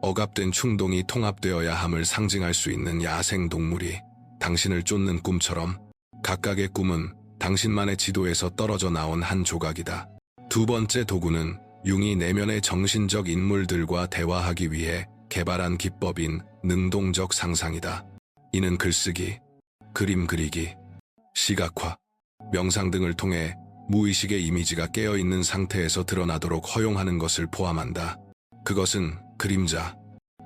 억압된 충동이 통합되어야 함을 상징할 수 있는 야생 동물이 당신을 쫓는 꿈처럼 각각의 꿈은 당신만의 지도에서 떨어져 나온 한 조각이다. 두 번째 도구는 융이 내면의 정신적 인물들과 대화하기 위해 개발한 기법인 능동적 상상이다. 이는 글쓰기, 그림 그리기, 시각화, 명상 등을 통해 무의식의 이미지가 깨어있는 상태에서 드러나도록 허용하는 것을 포함한다. 그것은 그림자,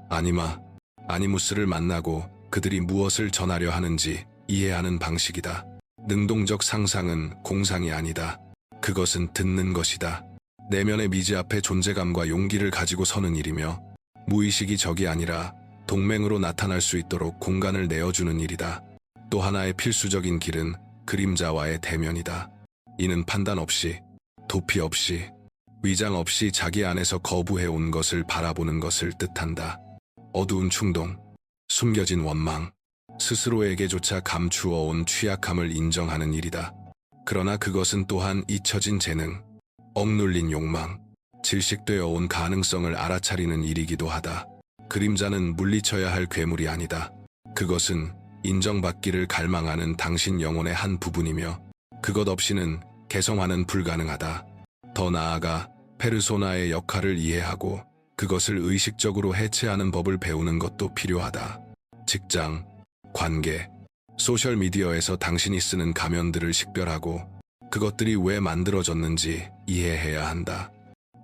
아니마, 아니무스를 만나고 그들이 무엇을 전하려 하는지 이해하는 방식이다. 능동적 상상은 공상이 아니다. 그것은 듣는 것이다. 내면의 미지 앞에 존재감과 용기를 가지고 서는 일이며 무의식이 적이 아니라 동맹으로 나타날 수 있도록 공간을 내어주는 일이다. 또 하나의 필수적인 길은 그림자와의 대면이다. 이는 판단 없이, 도피 없이, 위장 없이 자기 안에서 거부해온 것을 바라보는 것을 뜻한다. 어두운 충동, 숨겨진 원망, 스스로에게조차 감추어온 취약함을 인정하는 일이다. 그러나 그것은 또한 잊혀진 재능, 억눌린 욕망, 질식되어 온 가능성을 알아차리는 일이기도 하다. 그림자는 물리쳐야 할 괴물이 아니다. 그것은 인정받기를 갈망하는 당신 영혼의 한 부분이며 그것 없이는 개성화는 불가능하다. 더 나아가 페르소나의 역할을 이해하고 그것을 의식적으로 해체하는 법을 배우는 것도 필요하다. 직장, 관계, 소셜미디어에서 당신이 쓰는 가면들을 식별하고 그것들이 왜 만들어졌는지 이해해야 한다.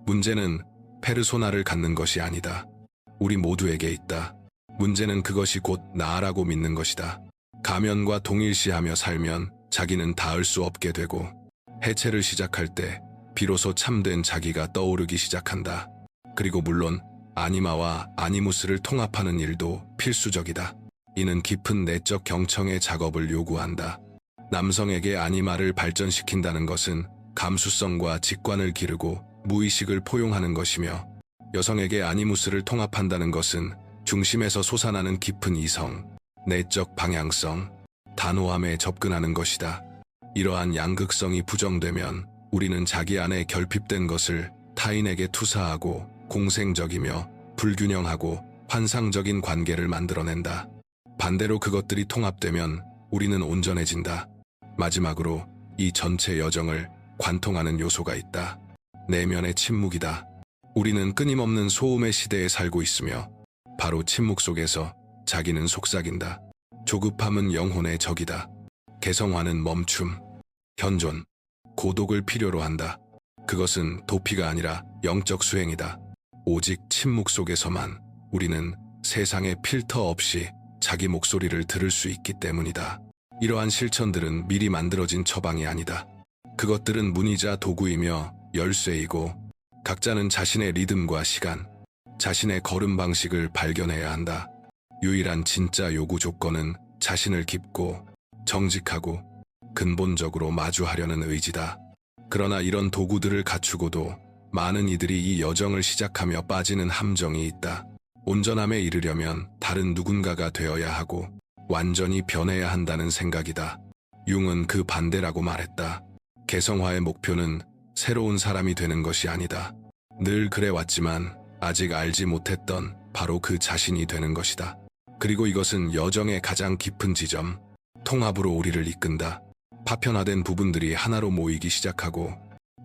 문제는 페르소나를 갖는 것이 아니다. 우리 모두에게 있다. 문제는 그것이 곧 나라고 믿는 것이다. 가면과 동일시하며 살면 자기는 닿을 수 없게 되고 해체를 시작할 때 비로소 참된 자기가 떠오르기 시작한다. 그리고 물론 아니마와 아니무스를 통합하는 일도 필수적이다. 이는 깊은 내적 경청의 작업을 요구한다. 남성에게 아니마를 발전시킨다는 것은 감수성과 직관을 기르고 무의식을 포용하는 것이며 여성에게 아니무스를 통합한다는 것은 중심에서 솟아나는 깊은 이성, 내적 방향성, 단호함에 접근하는 것이다. 이러한 양극성이 부정되면 우리는 자기 안에 결핍된 것을 타인에게 투사하고 공생적이며 불균형하고 환상적인 관계를 만들어낸다. 반대로 그것들이 통합되면 우리는 온전해진다. 마지막으로 이 전체 여정을 관통하는 요소가 있다. 내면의 침묵이다. 우리는 끊임없는 소음의 시대에 살고 있으며 바로 침묵 속에서 자기는 속삭인다. 조급함은 영혼의 적이다. 개성화는 멈춤, 현존, 고독을 필요로 한다. 그것은 도피가 아니라 영적 수행이다. 오직 침묵 속에서만 우리는 세상의 필터 없이 자기 목소리를 들을 수 있기 때문이다. 이러한 실천들은 미리 만들어진 처방이 아니다. 그것들은 문이자 도구이며 열쇠이고 각자는 자신의 리듬과 시간, 자신의 걸음 방식을 발견해야 한다. 유일한 진짜 요구 조건은 자신을 깊고 정직하고 근본적으로 마주하려는 의지다. 그러나 이런 도구들을 갖추고도 많은 이들이 이 여정을 시작하며 빠지는 함정이 있다. 온전함에 이르려면 다른 누군가가 되어야 하고 완전히 변해야 한다는 생각이다. 융은 그 반대라고 말했다. 개성화의 목표는 새로운 사람이 되는 것이 아니다. 늘 그래왔지만 아직 알지 못했던 바로 그 자신이 되는 것이다. 그리고 이것은 여정의 가장 깊은 지점, 통합으로 우리를 이끈다. 파편화된 부분들이 하나로 모이기 시작하고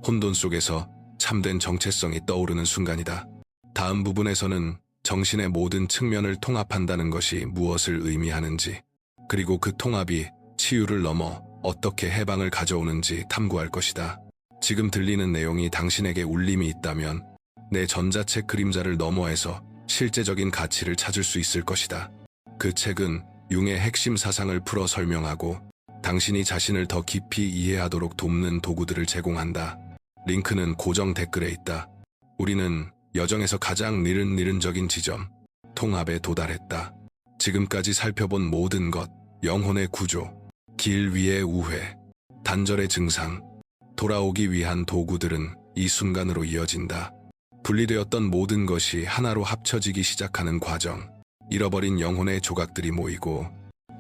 혼돈 속에서 참된 정체성이 떠오르는 순간이다. 다음 부분에서는 정신의 모든 측면을 통합한다는 것이 무엇을 의미하는지, 그리고 그 통합이 치유를 넘어 어떻게 해방을 가져오는지 탐구할 것이다. 지금 들리는 내용이 당신에게 울림이 있다면 내 전자책 그림자를 너머에서 실제적인 가치를 찾을 수 있을 것이다. 그 책은 융의 핵심 사상을 풀어 설명하고 당신이 자신을 더 깊이 이해하도록 돕는 도구들을 제공한다. 링크는 고정 댓글에 있다. 우리는 여정에서 가장 니른니른적인 지점, 통합에 도달했다. 지금까지 살펴본 모든 것, 영혼의 구조, 길 위의 우회, 단절의 증상, 돌아오기 위한 도구들은 이 순간으로 이어진다. 분리되었던 모든 것이 하나로 합쳐지기 시작하는 과정, 잃어버린 영혼의 조각들이 모이고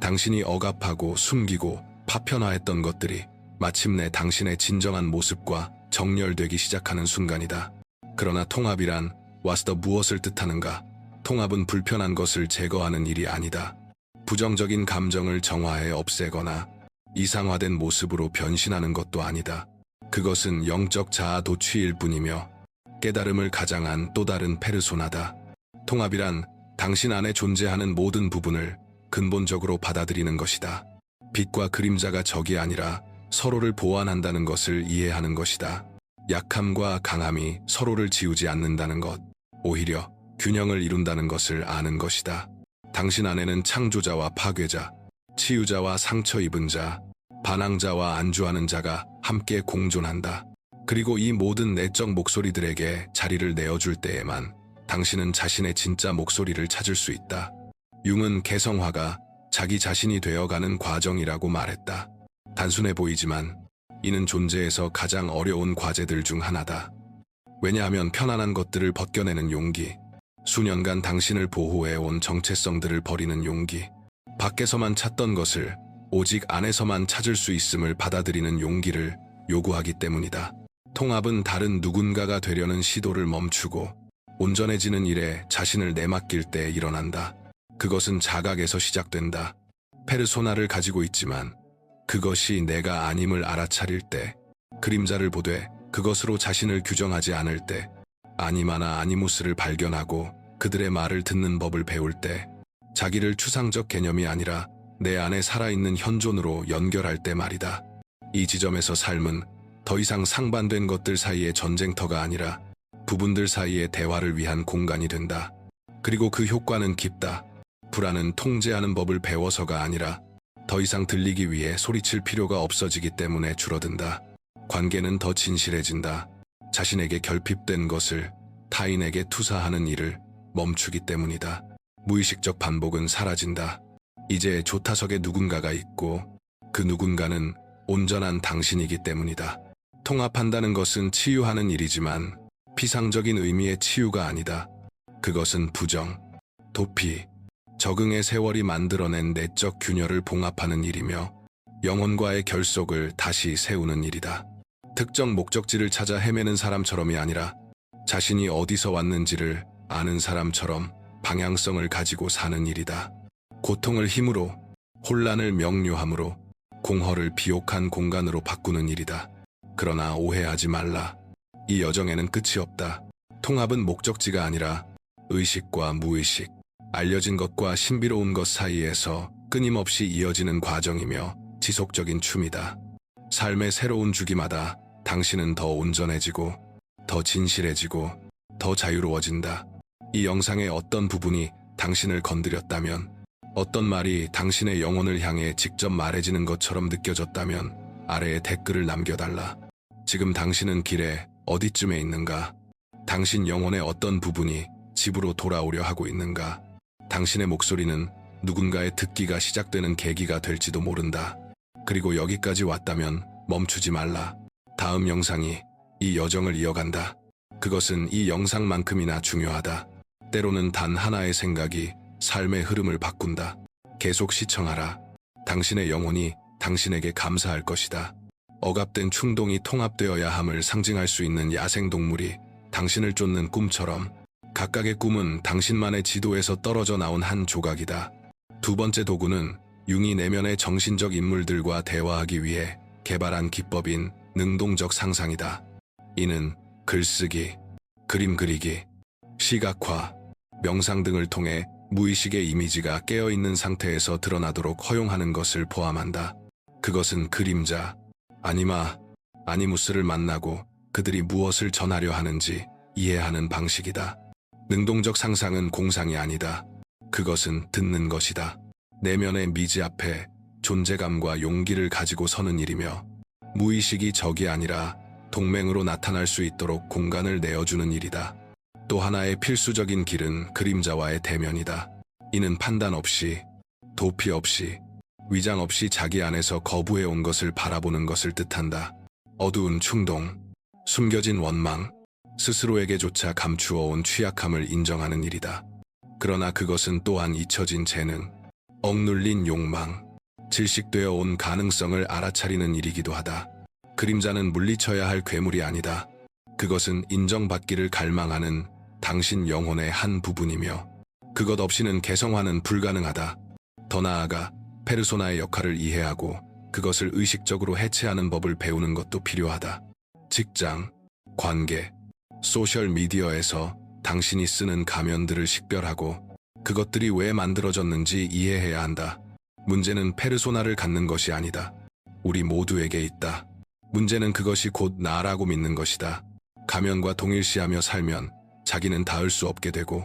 당신이 억압하고 숨기고 파편화했던 것들이 마침내 당신의 진정한 모습과 정렬되기 시작하는 순간이다. 그러나 통합이란 와스더 무엇을 뜻하는가? 통합은 불편한 것을 제거하는 일이 아니다. 부정적인 감정을 정화해 없애거나 이상화된 모습으로 변신하는 것도 아니다. 그것은 영적 자아 도취일 뿐이며 깨달음을 가장한 또 다른 페르소나다. 통합이란 당신 안에 존재하는 모든 부분을 근본적으로 받아들이는 것이다. 빛과 그림자가 적이 아니라 서로를 보완한다는 것을 이해하는 것이다. 약함과 강함이 서로를 지우지 않는다는 것, 오히려 균형을 이룬다는 것을 아는 것이다. 당신 안에는 창조자와 파괴자, 치유자와 상처 입은 자, 반항자와 안주하는 자가 함께 공존한다. 그리고 이 모든 내적 목소리들에게 자리를 내어줄 때에만 당신은 자신의 진짜 목소리를 찾을 수 있다. 융은 개성화가 자기 자신이 되어가는 과정이라고 말했다. 단순해 보이지만 이는 존재에서 가장 어려운 과제들 중 하나다. 왜냐하면 편안한 것들을 벗겨내는 용기, 수년간 당신을 보호해온 정체성들을 버리는 용기, 밖에서만 찾던 것을 오직 안에서만 찾을 수 있음을 받아들이는 용기를 요구하기 때문이다. 통합은 다른 누군가가 되려는 시도를 멈추고 온전해지는 일에 자신을 내맡길 때 일어난다. 그것은 자각에서 시작된다. 페르소나를 가지고 있지만 그것이 내가 아님을 알아차릴 때, 그림자를 보되 그것으로 자신을 규정하지 않을 때, 아니마나 아니무스를 발견하고 그들의 말을 듣는 법을 배울 때, 자기를 추상적 개념이 아니라 내 안에 살아있는 현존으로 연결할 때 말이다. 이 지점에서 삶은 더 이상 상반된 것들 사이의 전쟁터가 아니라 부분들 사이의 대화를 위한 공간이 된다. 그리고 그 효과는 깊다. 불안은 통제하는 법을 배워서가 아니라 더 이상 들리기 위해 소리칠 필요가 없어지기 때문에 줄어든다. 관계는 더 진실해진다. 자신에게 결핍된 것을 타인에게 투사하는 일을 멈추기 때문이다. 무의식적 반복은 사라진다. 이제 조타석에 누군가가 있고 그 누군가는 온전한 당신이기 때문이다. 통합한다는 것은 치유하는 일이지만 피상적인 의미의 치유가 아니다. 그것은 부정, 도피, 적응의 세월이 만들어낸 내적 균열을 봉합하는 일이며 영혼과의 결속을 다시 세우는 일이다. 특정 목적지를 찾아 헤매는 사람처럼이 아니라 자신이 어디서 왔는지를 아는 사람처럼 방향성을 가지고 사는 일이다. 고통을 힘으로, 혼란을 명료함으로, 공허를 비옥한 공간으로 바꾸는 일이다. 그러나 오해하지 말라. 이 여정에는 끝이 없다. 통합은 목적지가 아니라 의식과 무의식, 알려진 것과 신비로운 것 사이에서 끊임없이 이어지는 과정이며 지속적인 춤이다. 삶의 새로운 주기마다 당신은 더 온전해지고, 더 진실해지고, 더 자유로워진다. 이 영상의 어떤 부분이 당신을 건드렸다면, 어떤 말이 당신의 영혼을 향해 직접 말해지는 것처럼 느껴졌다면 아래에 댓글을 남겨달라. 지금 당신은 길에 어디쯤에 있는가? 당신 영혼의 어떤 부분이 집으로 돌아오려 하고 있는가? 당신의 목소리는 누군가의 듣기가 시작되는 계기가 될지도 모른다. 그리고 여기까지 왔다면 멈추지 말라. 다음 영상이 이 여정을 이어간다. 그것은 이 영상만큼이나 중요하다. 때로는 단 하나의 생각이 삶의 흐름을 바꾼다. 계속 시청하라. 당신의 영혼이 당신에게 감사할 것이다. 억압된 충동이 통합되어야 함을 상징할 수 있는 야생동물이 당신을 쫓는 꿈처럼 각각의 꿈은 당신만의 지도에서 떨어져 나온 한 조각이다. 두 번째 도구는 융이 내면의 정신적 인물들과 대화하기 위해 개발한 기법인 능동적 상상이다. 이는 글쓰기, 그림 그리기, 시각화, 명상 등을 통해 무의식의 이미지가 깨어있는 상태에서 드러나도록 허용하는 것을 포함한다. 그것은 그림자, 아니마, 아니무스를 만나고 그들이 무엇을 전하려 하는지 이해하는 방식이다. 능동적 상상은 공상이 아니다. 그것은 듣는 것이다. 내면의 미지 앞에 존재감과 용기를 가지고 서는 일이며 무의식이 적이 아니라 동맹으로 나타날 수 있도록 공간을 내어주는 일이다. 또 하나의 필수적인 길은 그림자와의 대면이다. 이는 판단 없이, 도피 없이, 위장 없이 자기 안에서 거부해온 것을 바라보는 것을 뜻한다. 어두운 충동, 숨겨진 원망, 스스로에게조차 감추어온 취약함을 인정하는 일이다. 그러나 그것은 또한 잊혀진 재능, 억눌린 욕망, 질식되어 온 가능성을 알아차리는 일이기도 하다. 그림자는 물리쳐야 할 괴물이 아니다. 그것은 인정받기를 갈망하는 당신 영혼의 한 부분이며 그것 없이는 개성화는 불가능하다. 더 나아가 페르소나의 역할을 이해하고 그것을 의식적으로 해체하는 법을 배우는 것도 필요하다. 직장, 관계, 소셜미디어에서 당신이 쓰는 가면들을 식별하고 그것들이 왜 만들어졌는지 이해해야 한다. 문제는 페르소나를 갖는 것이 아니다. 우리 모두에게 있다. 문제는 그것이 곧 나라고 믿는 것이다. 가면과 동일시하며 살면 자기는 닿을 수 없게 되고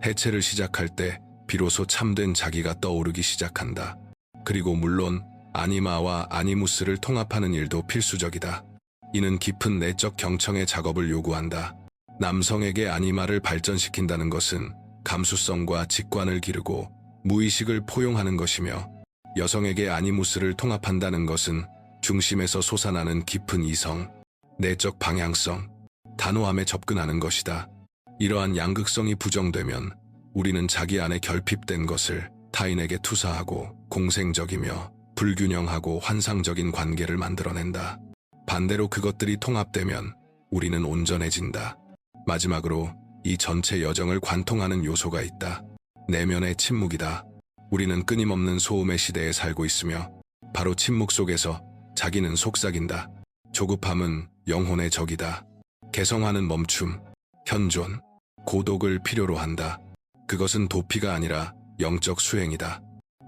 해체를 시작할 때 비로소 참된 자기가 떠오르기 시작한다. 그리고 물론 아니마와 아니무스를 통합하는 일도 필수적이다. 이는 깊은 내적 경청의 작업을 요구한다. 남성에게 아니마를 발전시킨다는 것은 감수성과 직관을 기르고 무의식을 포용하는 것이며 여성에게 아니무스를 통합한다는 것은 중심에서 솟아나는 깊은 이성, 내적 방향성, 단호함에 접근하는 것이다. 이러한 양극성이 부정되면 우리는 자기 안에 결핍된 것을 타인에게 투사하고 공생적이며 불균형하고 환상적인 관계를 만들어낸다. 반대로 그것들이 통합되면 우리는 온전해진다. 마지막으로 이 전체 여정을 관통하는 요소가 있다. 내면의 침묵이다. 우리는 끊임없는 소음의 시대에 살고 있으며 바로 침묵 속에서 자기는 속삭인다. 조급함은 영혼의 적이다. 개성화는 멈춤, 현존, 고독을 필요로 한다. 그것은 도피가 아니라 영적 수행이다.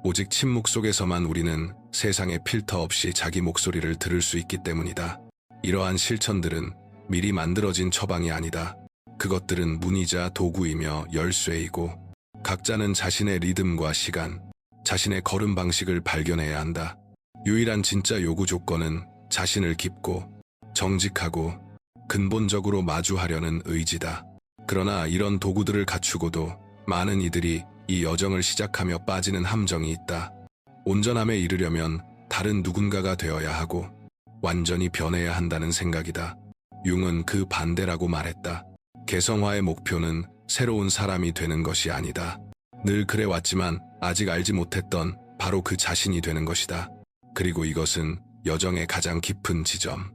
오직 침묵 속에서만 우리는 세상의 필터 없이 자기 목소리를 들을 수 있기 때문이다. 이러한 실천들은 미리 만들어진 처방이 아니다. 그것들은 문이자 도구이며 열쇠이고 각자는 자신의 리듬과 시간, 자신의 걸음 방식을 발견해야 한다. 유일한 진짜 요구 조건은 자신을 깊고 정직하고 근본적으로 마주하려는 의지다. 그러나 이런 도구들을 갖추고도 많은 이들이 이 여정을 시작하며 빠지는 함정이 있다. 온전함에 이르려면 다른 누군가가 되어야 하고 완전히 변해야 한다는 생각이다. 융은 그 반대라고 말했다. 개성화의 목표는 새로운 사람이 되는 것이 아니다. 늘 그래왔지만 아직 알지 못했던 바로 그 자신이 되는 것이다. 그리고 이것은 여정의 가장 깊은 지점,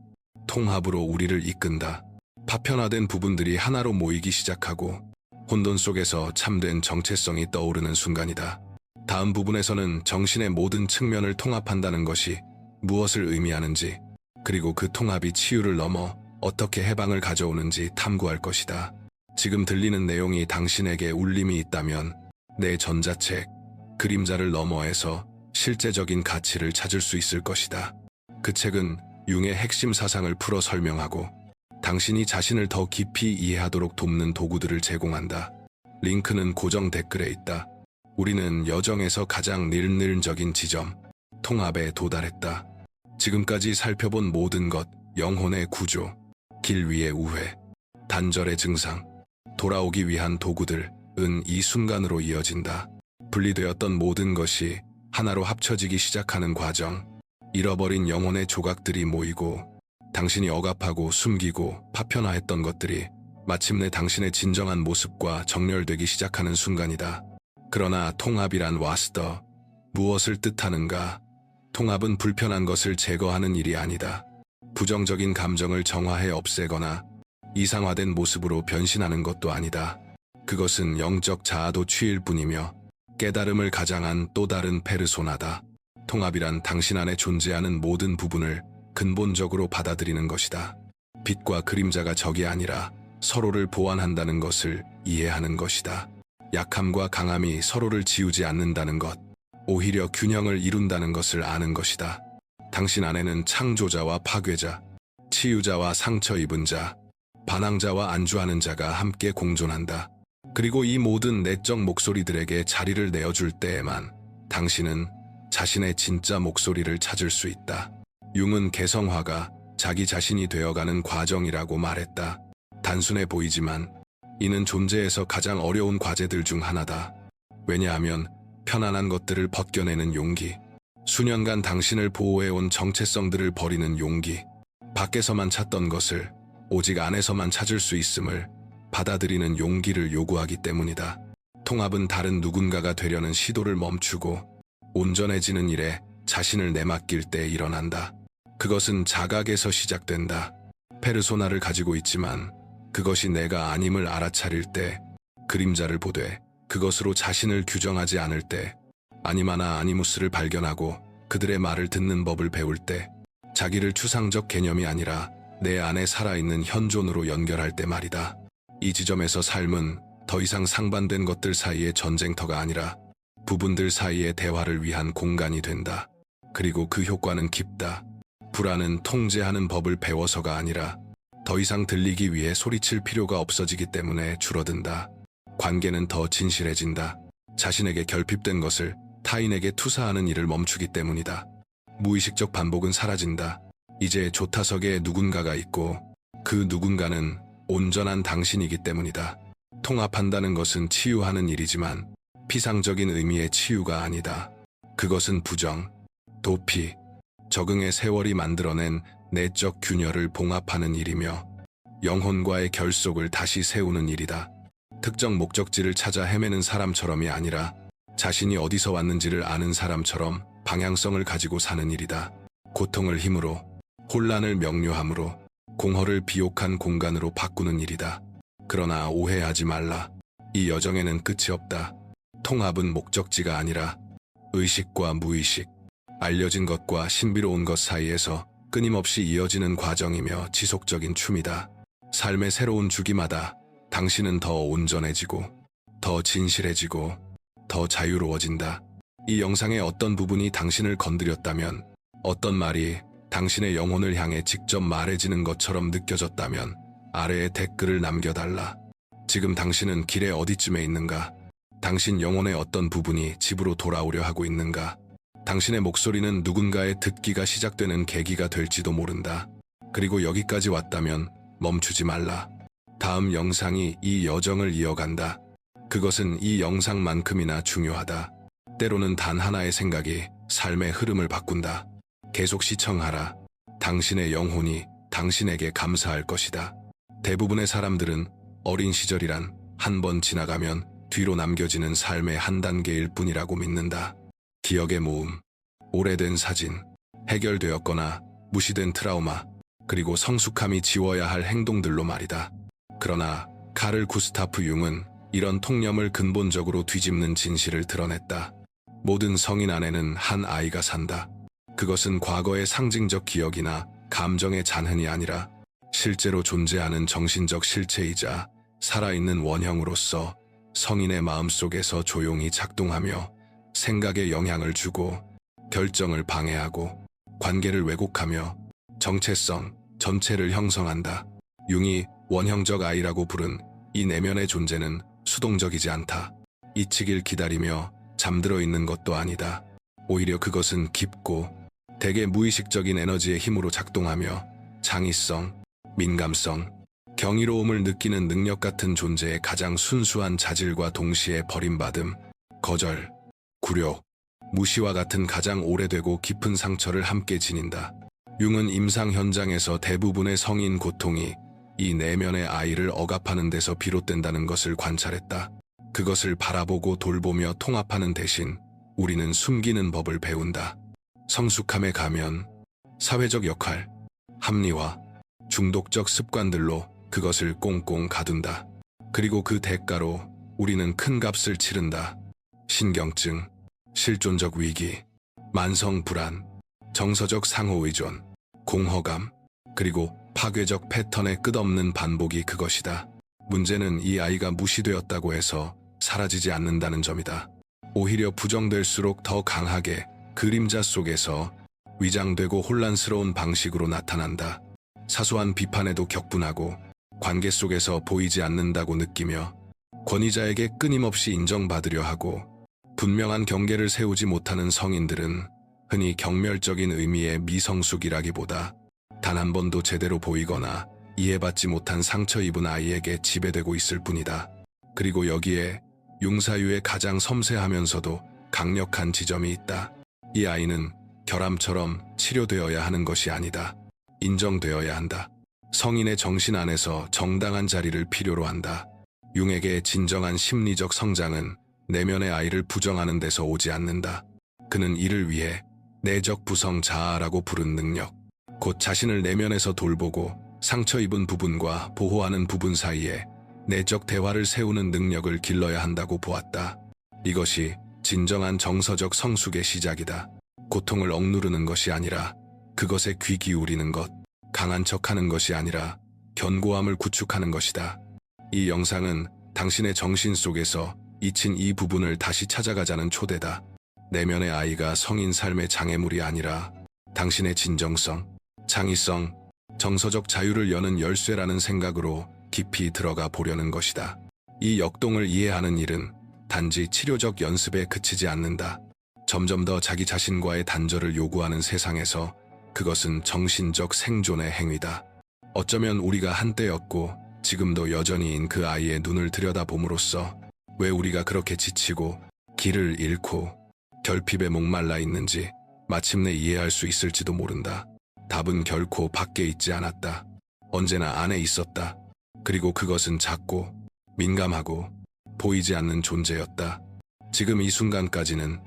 통합으로 우리를 이끈다. 파편화된 부분들이 하나로 모이기 시작하고 혼돈 속에서 참된 정체성이 떠오르는 순간이다. 다음 부분에서는 정신의 모든 측면을 통합한다는 것이 무엇을 의미하는지, 그리고 그 통합이 치유를 넘어 어떻게 해방을 가져오는지 탐구할 것이다. 지금 들리는 내용이 당신에게 울림이 있다면 내 전자책, 그림자를 너머에서 실제적인 가치를 찾을 수 있을 것이다. 그 책은 융의 핵심 사상을 풀어 설명하고 당신이 자신을 더 깊이 이해하도록 돕는 도구들을 제공한다. 링크는 고정 댓글에 있다. 우리는 여정에서 가장 निर्는적인 지점, 통합에 도달했다. 지금까지 살펴본 모든 것, 영혼의 구조, 길 위의 우회, 단절의 증상, 돌아오기 위한 도구들은 이 순간으로 이어진다. 분리되었던 모든 것이 하나로 합쳐지기 시작하는 과정, 잃어버린 영혼의 조각들이 모이고 당신이 억압하고 숨기고 파편화했던 것들이 마침내 당신의 진정한 모습과 정렬되기 시작하는 순간이다. 그러나 통합이란 와스더, 무엇을 뜻하는가? 통합은 불편한 것을 제거하는 일이 아니다. 부정적인 감정을 정화해 없애거나 이상화된 모습으로 변신하는 것도 아니다. 그것은 영적 자아도 취일 뿐이며 깨달음을 가장한 또 다른 페르소나다. 통합이란 당신 안에 존재하는 모든 부분을 근본적으로 받아들이는 것이다. 빛과 그림자가 적이 아니라 서로를 보완한다는 것을 이해하는 것이다. 약함과 강함이 서로를 지우지 않는다는 것, 오히려 균형을 이룬다는 것을 아는 것이다. 당신 안에는 창조자와 파괴자, 치유자와 상처 입은 자, 반항자와 안주하는 자가 함께 공존한다. 그리고 이 모든 내적 목소리들에게 자리를 내어줄 때에만 당신은 자신의 진짜 목소리를 찾을 수 있다. 융은 개성화가 자기 자신이 되어가는 과정이라고 말했다. 단순해 보이지만 이는 존재에서 가장 어려운 과제들 중 하나다. 왜냐하면 편안한 것들을 벗겨내는 용기, 수년간 당신을 보호해온 정체성들을 버리는 용기, 밖에서만 찾던 것을 오직 안에서만 찾을 수 있음을 받아들이는 용기를 요구하기 때문이다. 통합은 다른 누군가가 되려는 시도를 멈추고 온전해지는 일에 자신을 내맡길 때 일어난다. 그것은 자각에서 시작된다. 페르소나를 가지고 있지만 그것이 내가 아님을 알아차릴 때 그림자를 보되 그것으로 자신을 규정하지 않을 때, 아니마나 아니무스를 발견하고 그들의 말을 듣는 법을 배울 때, 자기를 추상적 개념이 아니라 내 안에 살아있는 현존으로 연결할 때 말이다. 이 지점에서 삶은 더 이상 상반된 것들 사이의 전쟁터가 아니라 부분들 사이의 대화를 위한 공간이 된다. 그리고 그 효과는 깊다. 불안은 통제하는 법을 배워서가 아니라 더 이상 들리기 위해 소리칠 필요가 없어지기 때문에 줄어든다. 관계는 더 진실해진다. 자신에게 결핍된 것을 타인에게 투사하는 일을 멈추기 때문이다. 무의식적 반복은 사라진다. 이제 조타석에 누군가가 있고 그 누군가는 온전한 당신이기 때문이다. 통합한다는 것은 치유하는 일이지만 피상적인 의미의 치유가 아니다. 그것은 부정, 도피, 적응의 세월이 만들어낸 내적 균열을 봉합하는 일이며 영혼과의 결속을 다시 세우는 일이다. 특정 목적지를 찾아 헤매는 사람처럼이 아니라 자신이 어디서 왔는지를 아는 사람처럼 방향성을 가지고 사는 일이다. 고통을 힘으로, 혼란을 명료함으로, 공허를 비옥한 공간으로 바꾸는 일이다. 그러나 오해하지 말라. 이 여정에는 끝이 없다. 통합은 목적지가 아니라 의식과 무의식, 알려진 것과 신비로운 것 사이에서 끊임없이 이어지는 과정이며 지속적인 춤이다. 삶의 새로운 주기마다 당신은 더 온전해지고, 더 진실해지고, 더 자유로워진다. 이 영상의 어떤 부분이 당신을 건드렸다면, 어떤 말이 당신의 영혼을 향해 직접 말해지는 것처럼 느껴졌다면 아래에 댓글을 남겨달라. 지금 당신은 길의 어디쯤에 있는가? 당신 영혼의 어떤 부분이 집으로 돌아오려 하고 있는가? 당신의 목소리는 누군가의 듣기가 시작되는 계기가 될지도 모른다. 그리고 여기까지 왔다면 멈추지 말라. 다음 영상이 이 여정을 이어간다. 그것은 이 영상만큼이나 중요하다. 때로는 단 하나의 생각이 삶의 흐름을 바꾼다. 계속 시청하라. 당신의 영혼이 당신에게 감사할 것이다. 대부분의 사람들은 어린 시절이란 한 번 지나가면 뒤로 남겨지는 삶의 한 단계일 뿐이라고 믿는다. 기억의 모음, 오래된 사진, 해결되었거나 무시된 트라우마, 그리고 성숙함이 지워야 할 행동들로 말이다. 그러나 카를 구스타프 융은 이런 통념을 근본적으로 뒤집는 진실을 드러냈다. 모든 성인 안에는 한 아이가 산다. 그것은 과거의 상징적 기억이나 감정의 잔흔이 아니라 실제로 존재하는 정신적 실체이자 살아있는 원형으로서 성인의 마음속에서 조용히 작동하며 생각에 영향을 주고 결정을 방해하고 관계를 왜곡하며 정체성 전체를 형성한다. 융이 원형적 아이라고 부른 이 내면의 존재는 수동적이지 않다. 잊히길 기다리며 잠들어 있는 것도 아니다. 오히려 그것은 깊고 대개 무의식적인 에너지의 힘으로 작동하며 창의성, 민감성, 경이로움을 느끼는 능력 같은 존재의 가장 순수한 자질과 동시에 버림받음, 거절, 굴욕, 무시와 같은 가장 오래되고 깊은 상처를 함께 지닌다. 융은 임상 현장에서 대부분의 성인 고통이 이 내면의 아이를 억압하는 데서 비롯된다는 것을 관찰했다. 그것을 바라보고 돌보며 통합하는 대신 우리는 숨기는 법을 배운다. 성숙함에 가면 사회적 역할, 합리화, 중독적 습관들로 그것을 꽁꽁 가둔다. 그리고 그 대가로 우리는 큰 값을 치른다. 신경증, 실존적 위기, 만성 불안, 정서적 상호의존, 공허감, 그리고 파괴적 패턴의 끝없는 반복이 그것이다. 문제는 이 아이가 무시되었다고 해서 사라지지 않는다는 점이다. 오히려 부정될수록 더 강하게 그림자 속에서 위장되고 혼란스러운 방식으로 나타난다. 사소한 비판에도 격분하고 관계 속에서 보이지 않는다고 느끼며 권위자에게 끊임없이 인정받으려 하고 분명한 경계를 세우지 못하는 성인들은 흔히 경멸적인 의미의 미성숙이라기보다 단 한 번도 제대로 보이거나 이해받지 못한 상처 입은 아이에게 지배되고 있을 뿐이다. 그리고 여기에 융사유의 가장 섬세하면서도 강력한 지점이 있다. 이 아이는 결함처럼 치료되어야 하는 것이 아니다. 인정되어야 한다. 성인의 정신 안에서 정당한 자리를 필요로 한다. 융에게 진정한 심리적 성장은 내면의 아이를 부정하는 데서 오지 않는다. 그는 이를 위해 내적 부성 자아라고 부른 능력, 곧 자신을 내면에서 돌보고 상처 입은 부분과 보호하는 부분 사이에 내적 대화를 세우는 능력을 길러야 한다고 보았다. 이것이 진정한 정서적 성숙의 시작이다. 고통을 억누르는 것이 아니라 그것에 귀 기울이는 것, 강한 척하는 것이 아니라 견고함을 구축하는 것이다. 이 영상은 당신의 정신 속에서 잊힌 이 부분을 다시 찾아가자는 초대다. 내면의 아이가 성인 삶의 장애물이 아니라 당신의 진정성, 창의성, 정서적 자유를 여는 열쇠라는 생각으로 깊이 들어가 보려는 것이다. 이 역동을 이해하는 일은 단지 치료적 연습에 그치지 않는다. 점점 더 자기 자신과의 단절을 요구하는 세상에서 그것은 정신적 생존의 행위다. 어쩌면 우리가 한때였고 지금도 여전히인 그 아이의 눈을 들여다봄으로써 왜 우리가 그렇게 지치고 길을 잃고 결핍에 목말라 있는지 마침내 이해할 수 있을지도 모른다. 답은 결코 밖에 있지 않았다. 언제나 안에 있었다. 그리고 그것은 작고 민감하고 보이지 않는 존재였다. 지금 이 순간까지는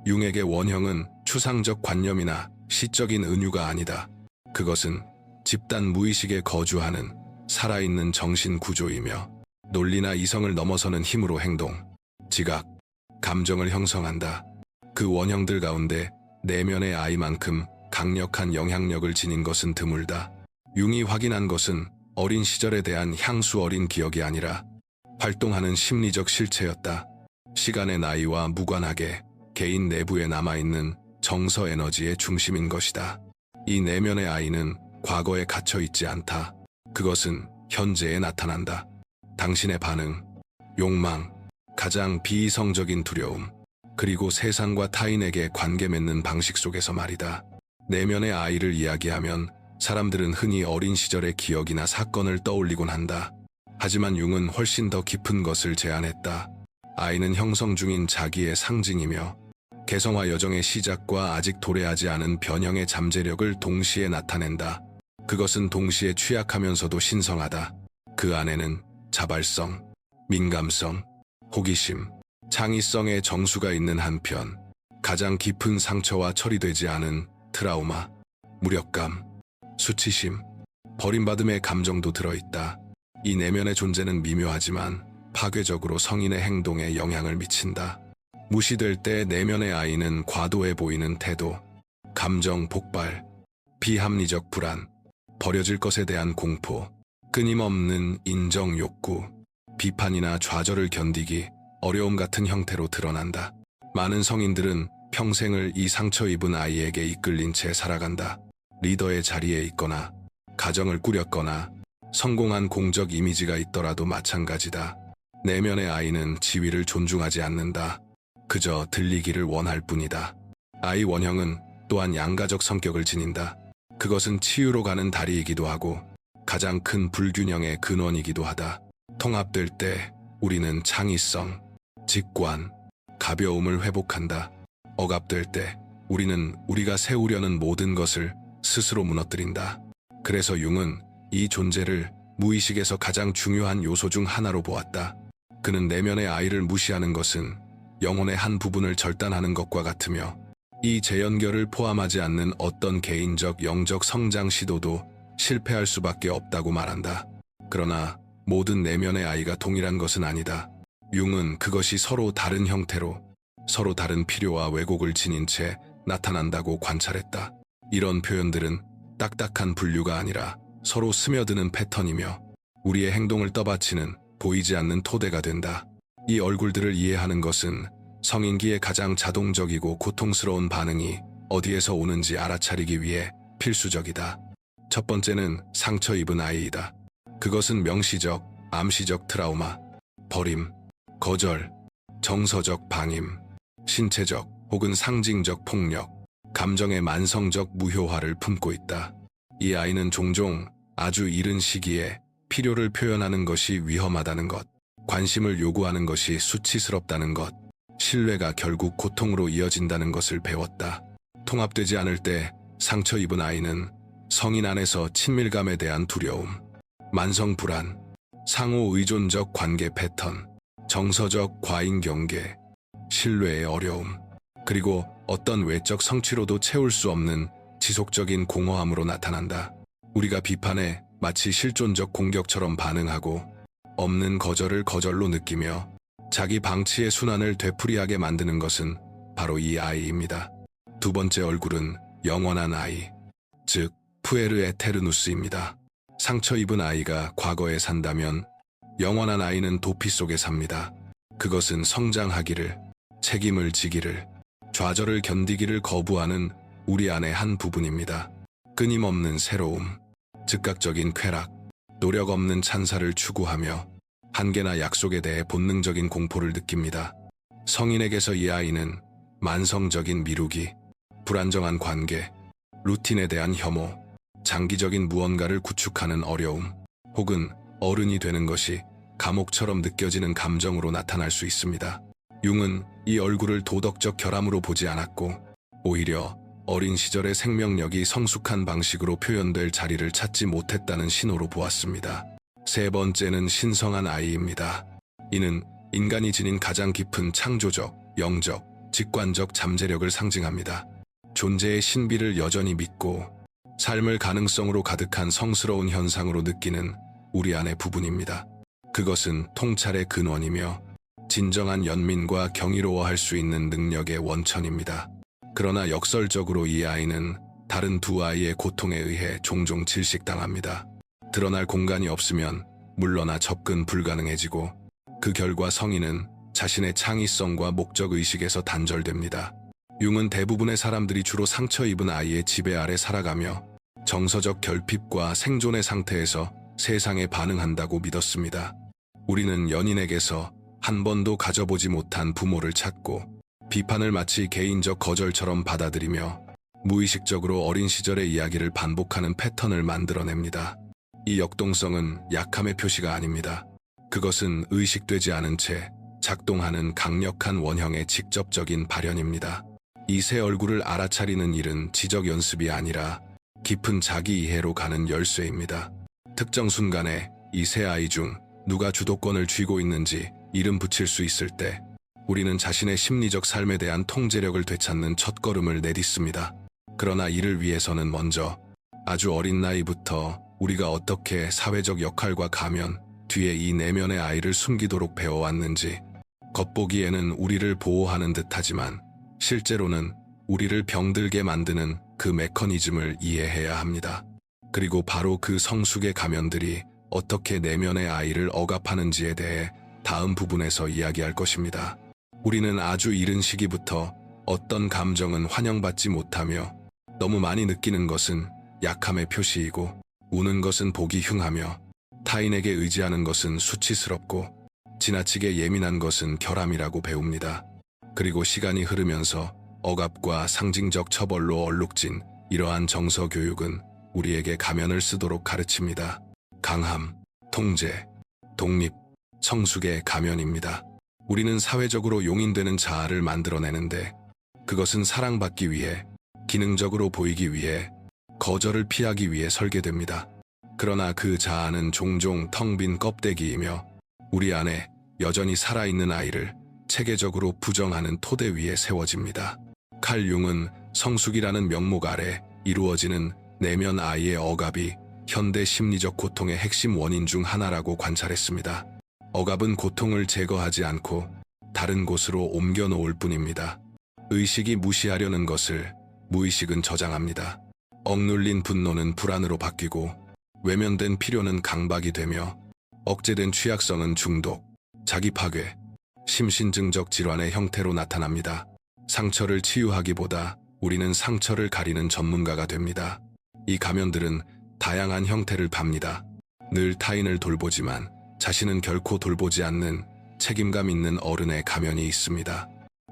융에게 원형은 추상적 관념이나 시적인 은유가 아니다. 그것은 집단 무의식에 거주하는 살아있는 정신 구조이며 논리나 이성을 넘어서는 힘으로 행동, 지각, 감정을 형성한다. 그 원형들 가운데 내면의 아이만큼 강력한 영향력을 지닌 것은 드물다. 융이 확인한 것은 어린 시절에 대한 향수 어린 기억이 아니라 활동하는 심리적 실체였다. 시간의 나이와 무관하게 개인 내부에 남아있는 정서 에너지의 중심인 것이다. 이 내면의 아이는 과거에 갇혀 있지 않다. 그것은 현재에 나타난다. 당신의 반응, 욕망, 가장 비이성적인 두려움, 그리고 세상과 타인에게 관계 맺는 방식 속에서 말이다. 내면의 아이를 이야기하면 사람들은 흔히 어린 시절의 기억이나 사건을 떠올리곤 한다. 하지만 융은 훨씬 더 깊은 것을 제안했다. 아이는 형성 중인 자기의 상징이며 개성화 여정의 시작과 아직 도래하지 않은 변형의 잠재력을 동시에 나타낸다. 그것은 동시에 취약하면서도 신성하다. 그 안에는 자발성, 민감성, 호기심, 창의성의 정수가 있는 한편 가장 깊은 상처와 처리되지 않은 트라우마, 무력감, 수치심, 버림받음의 감정도 들어있다. 이 내면의 존재는 미묘하지만 파괴적으로 성인의 행동에 영향을 미친다. 무시될 때 내면의 아이는 과도해 보이는 태도, 감정 폭발, 비합리적 불안, 버려질 것에 대한 공포, 끊임없는 인정 욕구, 비판이나 좌절을 견디기 어려움 같은 형태로 드러난다. 많은 성인들은 평생을 이 상처 입은 아이에게 이끌린 채 살아간다. 리더의 자리에 있거나 가정을 꾸렸거나 성공한 공적 이미지가 있더라도 마찬가지다. 내면의 아이는 지위를 존중하지 않는다. 그저 들리기를 원할 뿐이다. 아이 원형은 또한 양가적 성격을 지닌다. 그것은 치유로 가는 다리이기도 하고 가장 큰 불균형의 근원이기도 하다. 통합될 때 우리는 창의성, 직관, 가벼움을 회복한다. 억압될 때 우리는 우리가 세우려는 모든 것을 스스로 무너뜨린다. 그래서 융은 이 존재를 무의식에서 가장 중요한 요소 중 하나로 보았다. 그는 내면의 아이를 무시하는 것은 영혼의 한 부분을 절단하는 것과 같으며 이 재연결을 포함하지 않는 어떤 개인적 영적 성장 시도도 실패할 수밖에 없다고 말한다. 그러나 모든 내면의 아이가 동일한 것은 아니다. 융은 그것이 서로 다른 형태로 서로 다른 필요와 왜곡을 지닌 채 나타난다고 관찰했다. 이런 표현들은 딱딱한 분류가 아니라 서로 스며드는 패턴이며 우리의 행동을 떠받치는 보이지 않는 토대가 된다. 이 얼굴들을 이해하는 것은 성인기의 가장 자동적이고 고통스러운 반응이 어디에서 오는지 알아차리기 위해 필수적이다. 첫 번째는 상처 입은 아이이다. 그것은 명시적, 암시적 트라우마, 버림, 거절, 정서적 방임, 신체적 혹은 상징적 폭력, 감정의 만성적 무효화를 품고 있다. 이 아이는 종종 아주 이른 시기에 필요를 표현하는 것이 위험하다는 것, 관심을 요구하는 것이 수치스럽다는 것, 신뢰가 결국 고통으로 이어진다는 것을 배웠다. 통합되지 않을 때 상처 입은 아이는 성인 안에서 친밀감에 대한 두려움, 만성 불안, 상호 의존적 관계 패턴, 정서적 과잉 경계, 신뢰의 어려움, 그리고 어떤 외적 성취로도 채울 수 없는 지속적인 공허함으로 나타난다. 우리가 비판에 마치 실존적 공격처럼 반응하고 없는 거절을 거절로 느끼며 자기 방치의 순환을 되풀이하게 만드는 것은 바로 이 아이입니다. 두 번째 얼굴은 영원한 아이, 즉 푸에르 에테르누스입니다. 상처 입은 아이가 과거에 산다면 영원한 아이는 도피 속에 삽니다. 그것은 성장하기를, 책임을 지기를, 좌절을 견디기를 거부하는 우리 안의 한 부분입니다. 끊임없는 새로움, 즉각적인 쾌락, 노력 없는 찬사를 추구하며 한계나 약속에 대해 본능적인 공포를 느낍니다. 성인에게서 이 아이는 만성적인 미루기, 불안정한 관계, 루틴에 대한 혐오, 장기적인 무언가를 구축하는 어려움, 혹은 어른이 되는 것이 감옥처럼 느껴지는 감정으로 나타날 수 있습니다. 융은 이 얼굴을 도덕적 결함으로 보지 않았고 오히려 어린 시절의 생명력이 성숙한 방식으로 표현될 자리를 찾지 못했다는 신호로 보았습니다. 세 번째는 신성한 아이입니다. 이는 인간이 지닌 가장 깊은 창조적, 영적, 직관적 잠재력을 상징합니다. 존재의 신비를 여전히 믿고 삶을 가능성으로 가득한 성스러운 현상으로 느끼는 우리 안의 부분입니다. 그것은 통찰의 근원이며 진정한 연민과 경이로워할 수 있는 능력의 원천입니다. 그러나 역설적으로 이 아이는 다른 두 아이의 고통에 의해 종종 질식당합니다. 드러날 공간이 없으면 물러나 접근 불가능해지고 그 결과 성인은 자신의 창의성과 목적의식에서 단절됩니다. 융은 대부분의 사람들이 주로 상처 입은 아이의 지배 아래 살아가며 정서적 결핍과 생존의 상태에서 세상에 반응한다고 믿었습니다. 우리는 연인에게서 한 번도 가져보지 못한 부모를 찾고 비판을 마치 개인적 거절처럼 받아들이며 무의식적으로 어린 시절의 이야기를 반복하는 패턴을 만들어냅니다. 이 역동성은 약함의 표시가 아닙니다. 그것은 의식되지 않은 채 작동하는 강력한 원형의 직접적인 발현입니다. 이 새 얼굴을 알아차리는 일은 지적 연습이 아니라 깊은 자기 이해로 가는 열쇠입니다. 특정 순간에 이 세 아이 중 누가 주도권을 쥐고 있는지 이름 붙일 수 있을 때 우리는 자신의 심리적 삶에 대한 통제력을 되찾는 첫걸음을 내딛습니다. 그러나 이를 위해서는 먼저 아주 어린 나이부터 우리가 어떻게 사회적 역할과 가면 뒤에 이 내면의 아이를 숨기도록 배워왔는지, 겉보기에는 우리를 보호하는 듯하지만 실제로는 우리를 병들게 만드는 그 메커니즘을 이해해야 합니다. 그리고 바로 그 성숙의 가면들이 어떻게 내면의 아이를 억압하는지에 대해 다음 부분에서 이야기할 것입니다. 우리는 아주 이른 시기부터 어떤 감정은 환영받지 못하며 너무 많이 느끼는 것은 약함의 표시이고 우는 것은 보기 흉하며 타인에게 의지하는 것은 수치스럽고 지나치게 예민한 것은 결함이라고 배웁니다. 그리고 시간이 흐르면서 억압과 상징적 처벌로 얼룩진 이러한 정서 교육은 우리에게 가면을 쓰도록 가르칩니다. 강함, 통제, 독립, 성숙의 가면입니다. 우리는 사회적으로 용인되는 자아를 만들어내는데 그것은 사랑받기 위해, 기능적으로 보이기 위해, 거절을 피하기 위해 설계됩니다. 그러나 그 자아는 종종 텅 빈 껍데기이며 우리 안에 여전히 살아있는 아이를 체계적으로 부정하는 토대 위에 세워집니다. 칼 융은 성숙이라는 명목 아래 이루어지는 내면 아이의 억압이 현대 심리적 고통의 핵심 원인 중 하나라고 관찰했습니다. 억압은 고통을 제거하지 않고 다른 곳으로 옮겨 놓을 뿐입니다. 의식이 무시하려는 것을 무의식은 저장합니다. 억눌린 분노는 불안으로 바뀌고 외면된 필요는 강박이 되며 억제된 취약성은 중독, 자기 파괴, 심신증적 질환의 형태로 나타납니다. 상처를 치유하기보다 우리는 상처를 가리는 전문가가 됩니다. 이 가면들은 다양한 형태를 팝니다. 늘 타인을 돌보지만 자신은 결코 돌보지 않는 책임감 있는 어른의 가면이 있습니다.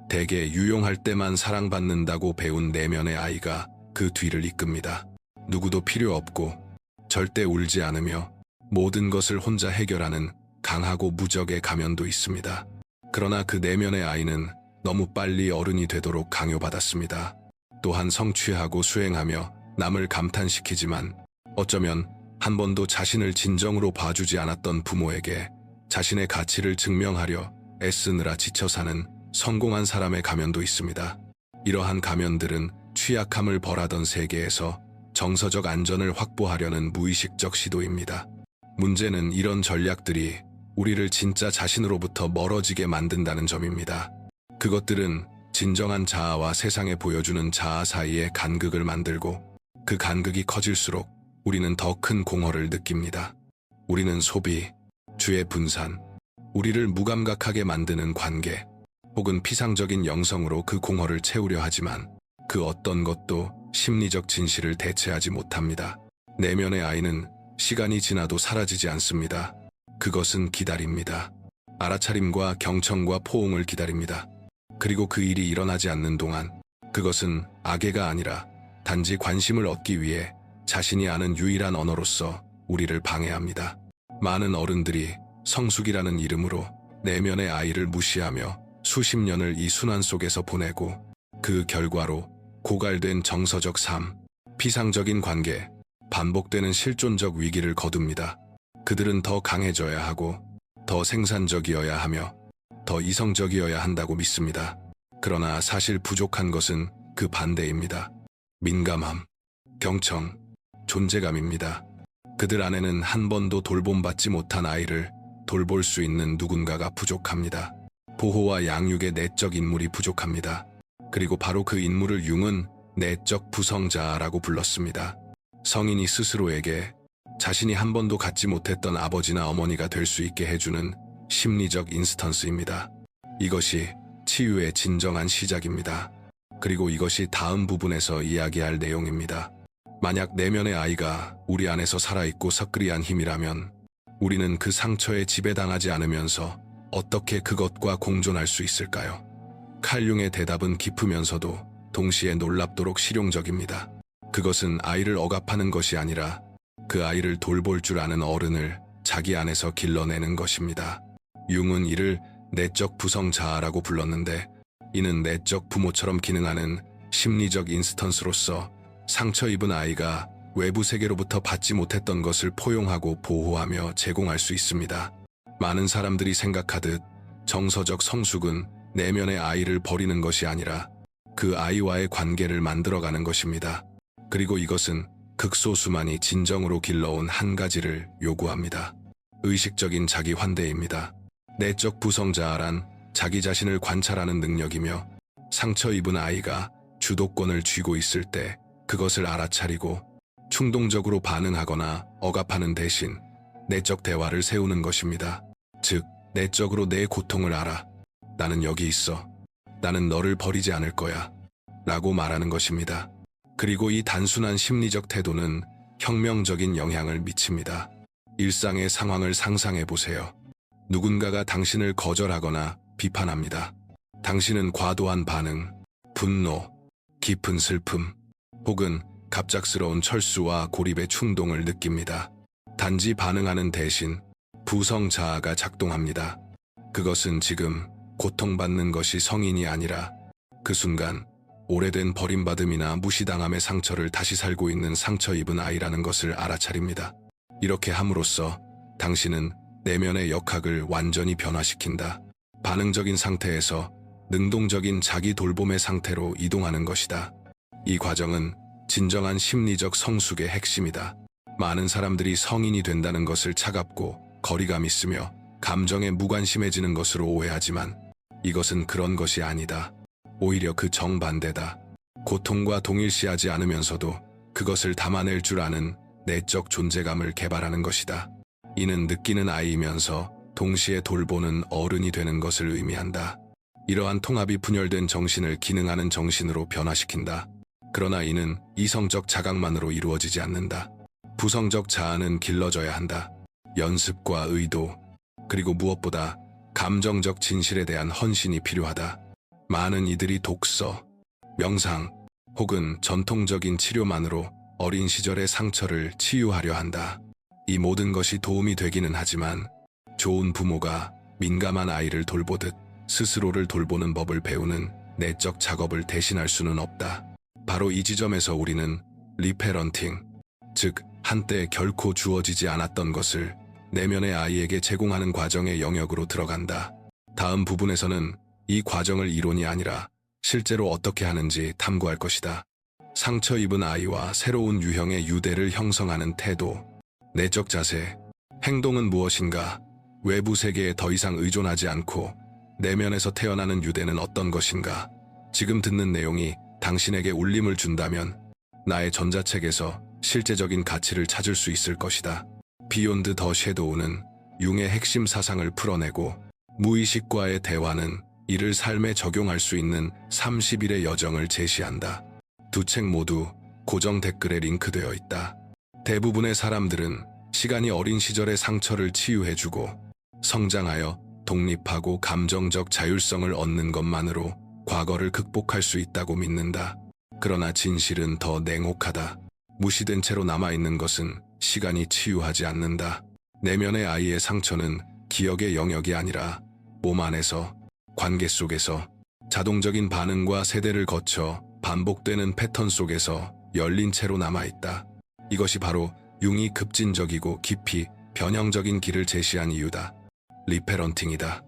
대개 유용할 때만 사랑받는다고 배운 내면의 아이가 그 뒤를 이끕니다. 누구도 필요 없고 절대 울지 않으며 모든 것을 혼자 해결하는 강하고 무적의 가면도 있습니다. 그러나 그 내면의 아이는 너무 빨리 어른이 되도록 강요받았습니다. 또한 성취하고 수행하며 남을 감탄시키지만 어쩌면 한 번도 자신을 진정으로 봐주지 않았던 부모에게 자신의 가치를 증명하려 애쓰느라 지쳐 사는 성공한 사람의 가면도 있습니다. 이러한 가면들은 취약함을 벌하던 세계에서 정서적 안전을 확보하려는 무의식적 시도입니다. 문제는 이런 전략들이 우리를 진짜 자신으로부터 멀어지게 만든다는 점입니다. 그것들은 진정한 자아와 세상에 보여주는 자아 사이의 간극을 만들고 그 간극이 커질수록 우리는 더 큰 공허를 느낍니다. 우리는 소비, 주의 분산, 우리를 무감각하게 만드는 관계, 혹은 피상적인 영성으로 그 공허를 채우려 하지만 그 어떤 것도 심리적 진실을 대체하지 못합니다. 내면의 아이는 시간이 지나도 사라지지 않습니다. 그것은 기다립니다. 알아차림과 경청과 포옹을 기다립니다. 그리고 그 일이 일어나지 않는 동안 그것은 악의가 아니라 단지 관심을 얻기 위해 자신이 아는 유일한 언어로서 우리를 방해합니다. 많은 어른들이 성숙이라는 이름으로 내면의 아이를 무시하며 수십 년을 이 순환 속에서 보내고 그 결과로 고갈된 정서적 삶, 피상적인 관계, 반복되는 실존적 위기를 거둡니다. 그들은 더 강해져야 하고 더 생산적이어야 하며 더 이성적이어야 한다고 믿습니다. 그러나 사실 부족한 것은 그 반대입니다. 민감함, 경청, 존재감입니다. 그들 안에는 한 번도 돌봄받지 못한 아이를 돌볼 수 있는 누군가가 부족합니다. 보호와 양육의 내적 인물이 부족합니다. 그리고 바로 그 인물을 융은 내적 부성자라고 불렀습니다. 성인이 스스로에게 자신이 한 번도 갖지 못했던 아버지나 어머니가 될 수 있게 해주는 심리적 인스턴스입니다. 이것이 치유의 진정한 시작입니다. 그리고 이것이 다음 부분에서 이야기할 내용입니다. 만약 내면의 아이가 우리 안에서 살아있고 서끄리한 힘이라면 우리는 그 상처에 지배당하지 않으면서 어떻게 그것과 공존할 수 있을까요? 칼융의 대답은 깊으면서도 동시에 놀랍도록 실용적입니다. 그것은 아이를 억압하는 것이 아니라 그 아이를 돌볼 줄 아는 어른을 자기 안에서 길러내는 것입니다. 융은 이를 내적 부성자아라고 불렀는데 이는 내적 부모처럼 기능하는 심리적 인스턴스로서 상처 입은 아이가 외부 세계로부터 받지 못했던 것을 포용하고 보호하며 제공할 수 있습니다. 많은 사람들이 생각하듯 정서적 성숙은 내면의 아이를 버리는 것이 아니라 그 아이와의 관계를 만들어가는 것입니다. 그리고 이것은 극소수만이 진정으로 길러온 한 가지를 요구합니다. 의식적인 자기 환대입니다. 내적 부성자아란 자기 자신을 관찰하는 능력이며 상처 입은 아이가 주도권을 쥐고 있을 때 그것을 알아차리고 충동적으로 반응하거나 억압하는 대신 내적 대화를 세우는 것입니다. 즉, 내적으로 내 고통을 알아. 나는 여기 있어. 나는 너를 버리지 않을 거야. 라고 말하는 것입니다. 그리고 이 단순한 심리적 태도는 혁명적인 영향을 미칩니다. 일상의 상황을 상상해 보세요. 누군가가 당신을 거절하거나 비판합니다. 당신은 과도한 반응, 분노, 깊은 슬픔, 혹은 갑작스러운 철수와 고립의 충동을 느낍니다. 단지 반응하는 대신 부성 자아가 작동합니다. 그것은 지금 고통받는 것이 성인이 아니라 그 순간 오래된 버림받음이나 무시당함의 상처를 다시 살고 있는 상처 입은 아이라는 것을 알아차립니다. 이렇게 함으로써 당신은 내면의 역학을 완전히 변화시킨다. 반응적인 상태에서 능동적인 자기 돌봄의 상태로 이동하는 것이다. 이 과정은 진정한 심리적 성숙의 핵심이다. 많은 사람들이 성인이 된다는 것을 차갑고 거리감 있으며 감정에 무관심해지는 것으로 오해하지만 이것은 그런 것이 아니다. 오히려 그 정반대다. 고통과 동일시하지 않으면서도 그것을 담아낼 줄 아는 내적 존재감을 개발하는 것이다. 이는 느끼는 아이이면서 동시에 돌보는 어른이 되는 것을 의미한다. 이러한 통합이 분열된 정신을 기능하는 정신으로 변화시킨다. 그러나 이는 이성적 자각만으로 이루어지지 않는다. 부성적 자아는 길러져야 한다. 연습과 의도, 그리고 무엇보다 감정적 진실에 대한 헌신이 필요하다. 많은 이들이 독서, 명상, 혹은 전통적인 치료만으로 어린 시절의 상처를 치유하려 한다. 이 모든 것이 도움이 되기는 하지만 좋은 부모가 민감한 아이를 돌보듯 스스로를 돌보는 법을 배우는 내적 작업을 대신할 수는 없다. 바로 이 지점에서 우리는 리페런팅, 즉 한때 결코 주어지지 않았던 것을 내면의 아이에게 제공하는 과정의 영역으로 들어간다. 다음 부분에서는 이 과정을 이론이 아니라 실제로 어떻게 하는지 탐구할 것이다. 상처 입은 아이와 새로운 유형의 유대를 형성하는 태도, 내적 자세, 행동은 무엇인가, 외부 세계에 더 이상 의존하지 않고 내면에서 태어나는 유대는 어떤 것인가? 지금 듣는 내용이 당신에게 울림을 준다면 나의 전자책에서 실제적인 가치를 찾을 수 있을 것이다. 비욘드 더 섀도우는 융의 핵심 사상을 풀어내고 무의식과의 대화는 이를 삶에 적용할 수 있는 30일의 여정을 제시한다. 두 책 모두 고정 댓글에 링크되어 있다. 대부분의 사람들은 시간이 어린 시절의 상처를 치유해주고 성장하여 독립하고 감정적 자율성을 얻는 것만으로 과거를 극복할 수 있다고 믿는다. 그러나 진실은 더 냉혹하다. 무시된 채로 남아있는 것은 시간이 치유하지 않는다. 내면의 아이의 상처는 기억의 영역이 아니라 몸 안에서, 관계 속에서, 자동적인 반응과 세대를 거쳐 반복되는 패턴 속에서 열린 채로 남아있다. 이것이 바로 융이 급진적이고 깊이 변형적인 길을 제시한 이유다. 리페런팅이다.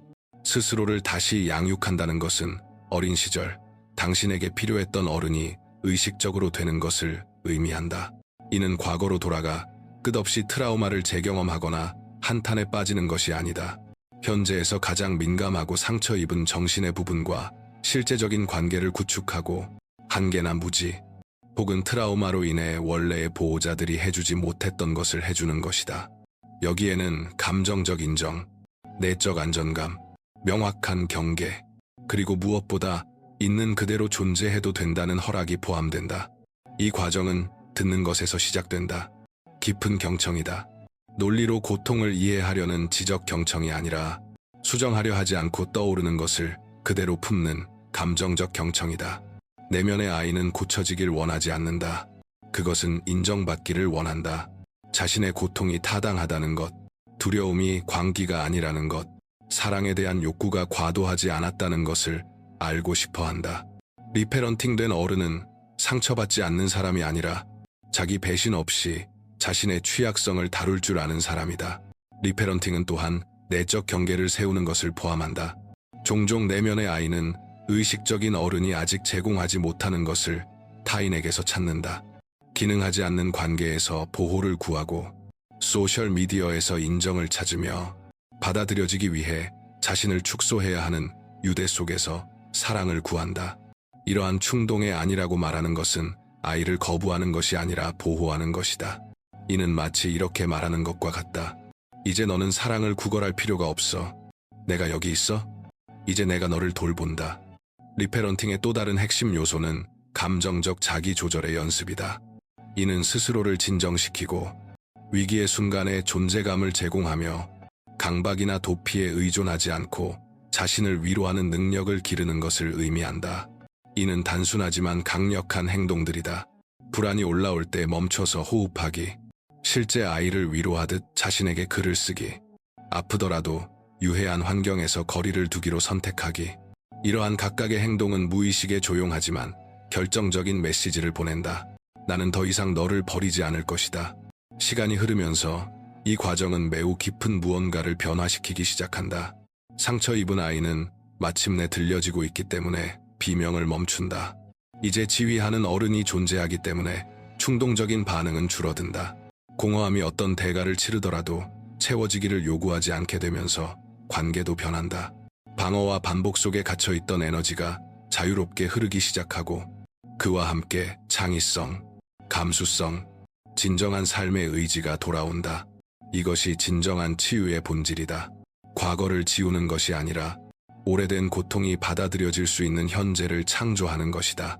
스스로를 다시 양육한다는 것은 어린 시절 당신에게 필요했던 어른이 의식적으로 되는 것을 의미한다. 이는 과거로 돌아가 끝없이 트라우마를 재경험하거나 한탄에 빠지는 것이 아니다. 현재에서 가장 민감하고 상처 입은 정신의 부분과 실제적인 관계를 구축하고 한계나 무지 혹은 트라우마로 인해 원래의 보호자들이 해주지 못했던 것을 해주는 것이다. 여기에는 감정적 인정, 내적 안정감, 명확한 경계, 그리고 무엇보다 있는 그대로 존재해도 된다는 허락이 포함된다. 이 과정은 듣는 것에서 시작된다. 깊은 경청이다. 논리로 고통을 이해하려는 지적 경청이 아니라 수정하려 하지 않고 떠오르는 것을 그대로 품는 감정적 경청이다. 내면의 아이는 고쳐지길 원하지 않는다. 그것은 인정받기를 원한다. 자신의 고통이 타당하다는 것, 두려움이 광기가 아니라는 것, 사랑에 대한 욕구가 과도하지 않았다는 것을 알고 싶어 한다. 리페런팅된 어른은 상처받지 않는 사람이 아니라 자기 배신 없이 자신의 취약성을 다룰 줄 아는 사람이다. 리페런팅은 또한 내적 경계를 세우는 것을 포함한다. 종종 내면의 아이는 의식적인 어른이 아직 제공하지 못하는 것을 타인에게서 찾는다. 기능하지 않는 관계에서 보호를 구하고 소셜미디어에서 인정을 찾으며 받아들여지기 위해 자신을 축소해야 하는 유대 속에서 사랑을 구한다. 이러한 충동의 아니라고 말하는 것은 아이를 거부하는 것이 아니라 보호하는 것이다. 이는 마치 이렇게 말하는 것과 같다. 이제 너는 사랑을 구걸할 필요가 없어. 내가 여기 있어? 이제 내가 너를 돌본다. 리페런팅의 또 다른 핵심 요소는 감정적 자기 조절의 연습이다. 이는 스스로를 진정시키고 위기의 순간에 존재감을 제공하며 강박이나 도피에 의존하지 않고 자신을 위로하는 능력을 기르는 것을 의미한다. 이는 단순하지만 강력한 행동들이다. 불안이 올라올 때 멈춰서 호흡하기, 실제 아이를 위로하듯 자신에게 글을 쓰기, 아프더라도 유해한 환경에서 거리를 두기로 선택하기. 이러한 각각의 행동은 무의식에 조용하지만 결정적인 메시지를 보낸다. 나는 더 이상 너를 버리지 않을 것이다. 시간이 흐르면서 이 과정은 매우 깊은 무언가를 변화시키기 시작한다. 상처 입은 아이는 마침내 들려지고 있기 때문에 비명을 멈춘다. 이제 지휘하는 어른이 존재하기 때문에 충동적인 반응은 줄어든다. 공허함이 어떤 대가를 치르더라도 채워지기를 요구하지 않게 되면서 관계도 변한다. 방어와 반복 속에 갇혀있던 에너지가 자유롭게 흐르기 시작하고 그와 함께 창의성, 감수성, 진정한 삶의 의지가 돌아온다. 이것이 진정한 치유의 본질이다. 과거를 지우는 것이 아니라 오래된 고통이 받아들여질 수 있는 현재를 창조하는 것이다.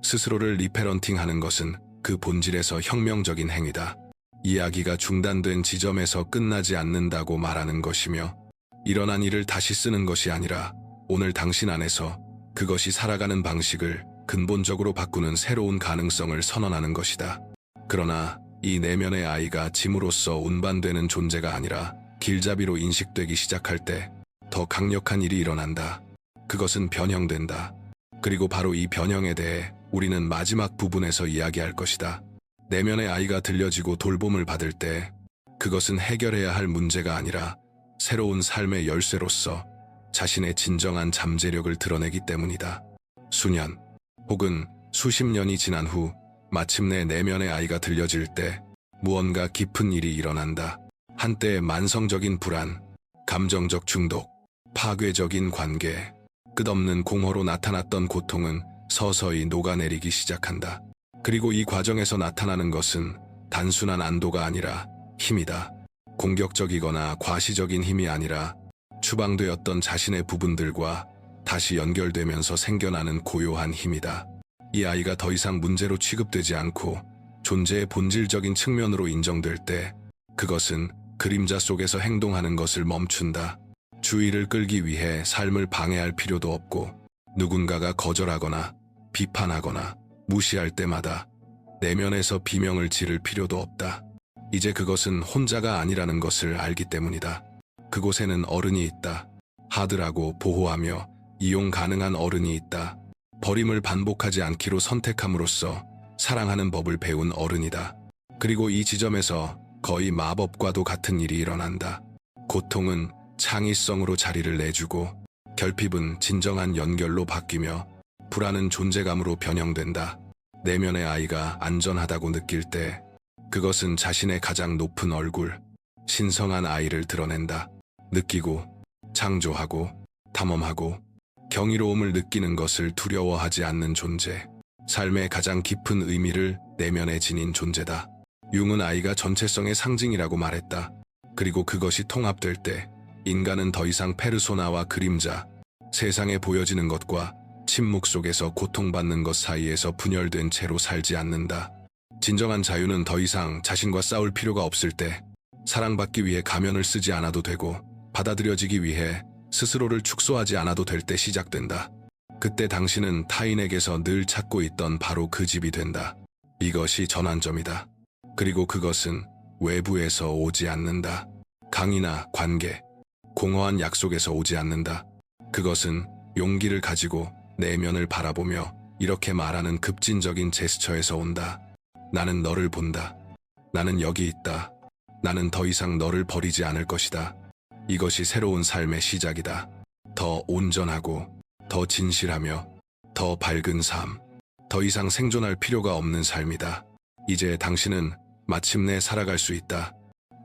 스스로를 리페런팅하는 것은 그 본질에서 혁명적인 행위다. 이야기가 중단된 지점에서 끝나지 않는다고 말하는 것이며 일어난 일을 다시 쓰는 것이 아니라 오늘 당신 안에서 그것이 살아가는 방식을 근본적으로 바꾸는 새로운 가능성을 선언하는 것이다. 그러나 이 내면의 아이가 짐으로써 운반되는 존재가 아니라 길잡이로 인식되기 시작할 때 더 강력한 일이 일어난다. 그것은 변형된다. 그리고 바로 이 변형에 대해 우리는 마지막 부분에서 이야기할 것이다. 내면의 아이가 들려지고 돌봄을 받을 때 그것은 해결해야 할 문제가 아니라 새로운 삶의 열쇠로서 자신의 진정한 잠재력을 드러내기 때문이다. 수년 혹은 수십 년이 지난 후 마침내 내면의 아이가 들려질 때 무언가 깊은 일이 일어난다. 한때의 만성적인 불안, 감정적 중독, 파괴적인 관계, 끝없는 공허로 나타났던 고통은 서서히 녹아내리기 시작한다. 그리고 이 과정에서 나타나는 것은 단순한 안도가 아니라 힘이다. 공격적이거나 과시적인 힘이 아니라 추방되었던 자신의 부분들과 다시 연결되면서 생겨나는 고요한 힘이다. 이 아이가 더 이상 문제로 취급되지 않고 존재의 본질적인 측면으로 인정될 때 그것은 그림자 속에서 행동하는 것을 멈춘다. 주의를 끌기 위해 삶을 방해할 필요도 없고 누군가가 거절하거나 비판하거나 무시할 때마다 내면에서 비명을 지를 필요도 없다. 이제 그것은 혼자가 아니라는 것을 알기 때문이다. 그곳에는 어른이 있다. 하드라고 보호하며 이용 가능한 어른이 있다. 버림을 반복하지 않기로 선택함으로써 사랑하는 법을 배운 어른이다. 그리고 이 지점에서 거의 마법과도 같은 일이 일어난다. 고통은 창의성으로 자리를 내주고 결핍은 진정한 연결로 바뀌며 불안은 존재감으로 변형된다. 내면의 아이가 안전하다고 느낄 때 그것은 자신의 가장 높은 얼굴, 신성한 아이를 드러낸다. 느끼고, 창조하고, 탐험하고, 경이로움을 느끼는 것을 두려워하지 않는 존재. 삶의 가장 깊은 의미를 내면에 지닌 존재다. 융은 아이가 전체성의 상징이라고 말했다. 그리고 그것이 통합될 때 인간은 더 이상 페르소나와 그림자, 세상에 보여지는 것과 침묵 속에서 고통받는 것 사이에서 분열된 채로 살지 않는다. 진정한 자유는 더 이상 자신과 싸울 필요가 없을 때, 사랑받기 위해 가면을 쓰지 않아도 되고 받아들여지기 위해 스스로를 축소하지 않아도 될 때 시작된다. 그때 당신은 타인에게서 늘 찾고 있던 바로 그 집이 된다. 이것이 전환점이다. 그리고 그것은 외부에서 오지 않는다. 강의나 관계, 공허한 약속에서 오지 않는다. 그것은 용기를 가지고 내면을 바라보며 이렇게 말하는 급진적인 제스처에서 온다. 나는 너를 본다. 나는 여기 있다. 나는 더 이상 너를 버리지 않을 것이다. 이것이 새로운 삶의 시작이다. 더 온전하고, 더 진실하며, 더 밝은 삶. 더 이상 생존할 필요가 없는 삶이다. 이제 당신은 마침내 살아갈 수 있다.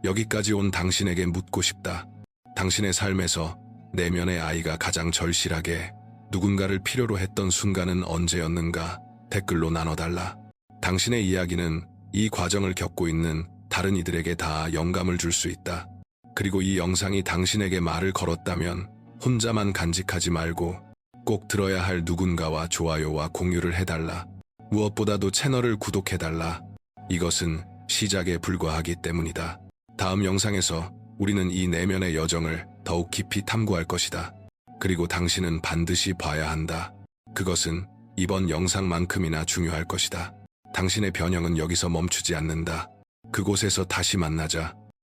여기까지 온 당신에게 묻고 싶다. 당신의 삶에서 내면의 아이가 가장 절실하게 누군가를 필요로 했던 순간은 언제였는가? 댓글로 나눠달라. 당신의 이야기는 이 과정을 겪고 있는 다른 이들에게 다 영감을 줄 수 있다. 그리고 이 영상이 당신에게 말을 걸었다면 혼자만 간직하지 말고 꼭 들어야 할 누군가와 좋아요와 공유를 해달라. 무엇보다도 채널을 구독해달라. 이것은 시작에 불과하기 때문이다. 다음 영상에서 우리는 이 내면의 여정을 더욱 깊이 탐구할 것이다. 그리고 당신은 반드시 봐야 한다. 그것은 이번 영상만큼이나 중요할 것이다. 당신의 변형은 여기서 멈추지 않는다. 그곳에서 다시 만나자.